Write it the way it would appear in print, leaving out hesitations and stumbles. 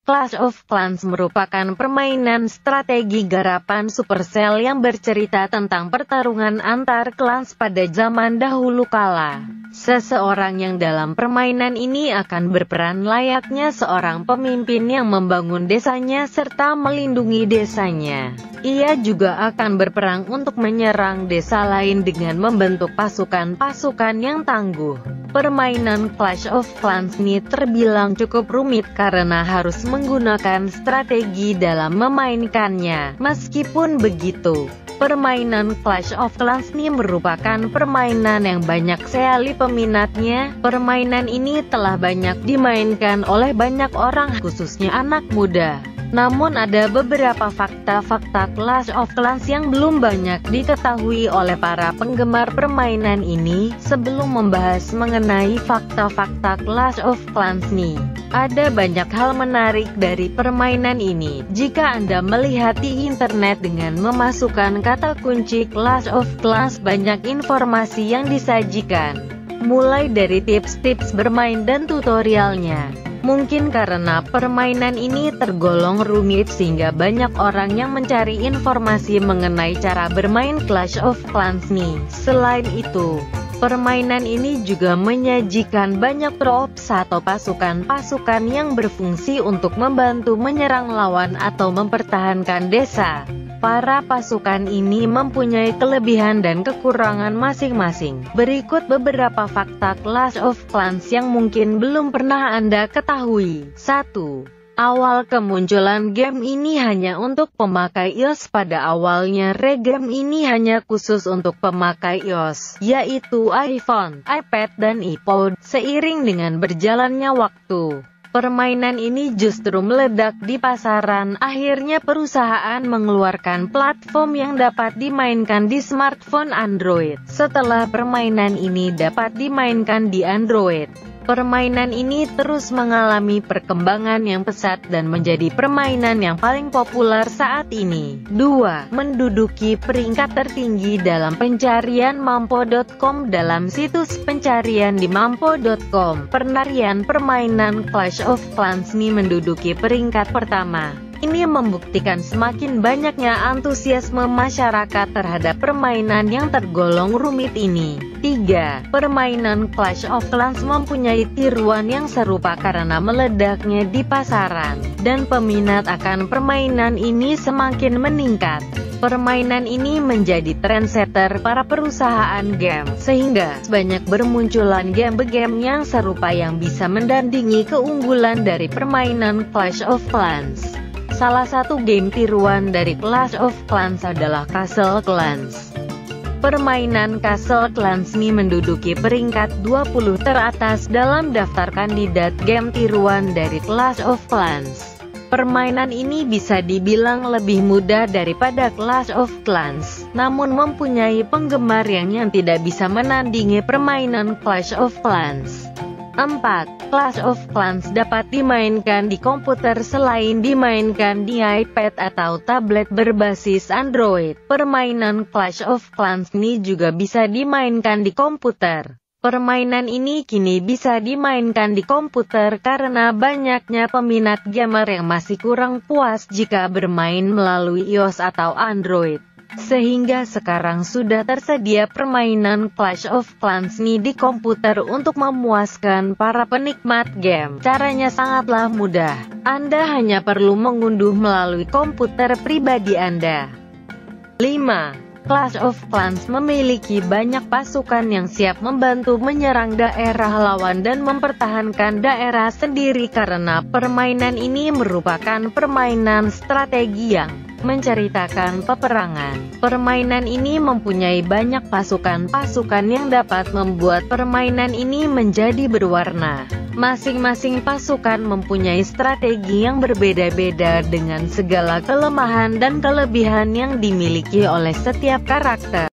Clash of Clans merupakan permainan strategi garapan Supercell yang bercerita tentang pertarungan antar clans pada zaman dahulu kala. Seseorang yang dalam permainan ini akan berperan layaknya seorang pemimpin yang membangun desanya serta melindungi desanya. Ia juga akan berperang untuk menyerang desa lain dengan membentuk pasukan-pasukan yang tangguh. Permainan Clash of Clans ini terbilang cukup rumit karena harus menggunakan strategi dalam memainkannya. Meskipun begitu, permainan Clash of Clans ini merupakan permainan yang banyak sekali peminatnya. Permainan ini telah banyak dimainkan oleh banyak orang, khususnya anak muda. Namun ada beberapa fakta-fakta Clash of Clans yang belum banyak diketahui oleh para penggemar permainan ini. Sebelum membahas mengenai fakta-fakta Clash of Clans nih, ada banyak hal menarik dari permainan ini. Jika Anda melihat di internet dengan memasukkan kata kunci Clash of Clans, banyak informasi yang disajikan, mulai dari tips-tips bermain dan tutorialnya. Mungkin karena permainan ini tergolong rumit sehingga banyak orang yang mencari informasi mengenai cara bermain Clash of Clans nih. Selain itu, permainan ini juga menyajikan banyak troops atau pasukan-pasukan yang berfungsi untuk membantu menyerang lawan atau mempertahankan desa. Para pasukan ini mempunyai kelebihan dan kekurangan masing-masing. Berikut beberapa fakta Clash of Clans yang mungkin belum pernah Anda ketahui. 1. Awal kemunculan game ini hanya untuk pemakai iOS. Pada awalnya game ini hanya khusus untuk pemakai iOS, yaitu iPhone, iPad, dan iPod. Seiring dengan berjalannya waktu, permainan ini justru meledak di pasaran. Akhirnya perusahaan mengeluarkan platform yang dapat dimainkan di smartphone Android. Setelah permainan ini dapat dimainkan di Android, permainan ini terus mengalami perkembangan yang pesat dan menjadi permainan yang paling populer saat ini. 2. Menduduki peringkat tertinggi dalam pencarian Mampo.com. Dalam situs pencarian di Mampo.com, penarian permainan Clash of Clans ini menduduki peringkat pertama. Ini membuktikan semakin banyaknya antusiasme masyarakat terhadap permainan yang tergolong rumit ini. 3. Permainan Clash of Clans mempunyai tiruan yang serupa karena meledaknya di pasaran, dan peminat akan permainan ini semakin meningkat. Permainan ini menjadi trendsetter para perusahaan game, sehingga banyak bermunculan game-game yang serupa yang bisa mendandingi keunggulan dari permainan Clash of Clans. Salah satu game tiruan dari Clash of Clans adalah Castle Clans. Permainan Castle Clans ini menduduki peringkat 20 teratas dalam daftar kandidat game tiruan dari Clash of Clans. Permainan ini bisa dibilang lebih mudah daripada Clash of Clans, namun mempunyai penggemar yang tidak bisa menandingi permainan Clash of Clans. 4. Clash of Clans dapat dimainkan di komputer selain dimainkan di iPad atau tablet berbasis Android. Permainan Clash of Clans ini juga bisa dimainkan di komputer. Permainan ini kini bisa dimainkan di komputer karena banyaknya peminat gamer yang masih kurang puas jika bermain melalui iOS atau Android. Sehingga sekarang sudah tersedia permainan Clash of Clans ini di komputer untuk memuaskan para penikmat game. Caranya sangatlah mudah. Anda hanya perlu mengunduh melalui komputer pribadi Anda. 5. Clash of Clans memiliki banyak pasukan yang siap membantu menyerang daerah lawan dan mempertahankan daerah sendiri karena permainan ini merupakan permainan strategi yang menceritakan peperangan. Permainan ini mempunyai banyak pasukan-pasukan yang dapat membuat permainan ini menjadi berwarna. Masing-masing pasukan mempunyai strategi yang berbeda-beda dengan segala kelemahan dan kelebihan yang dimiliki oleh setiap karakter.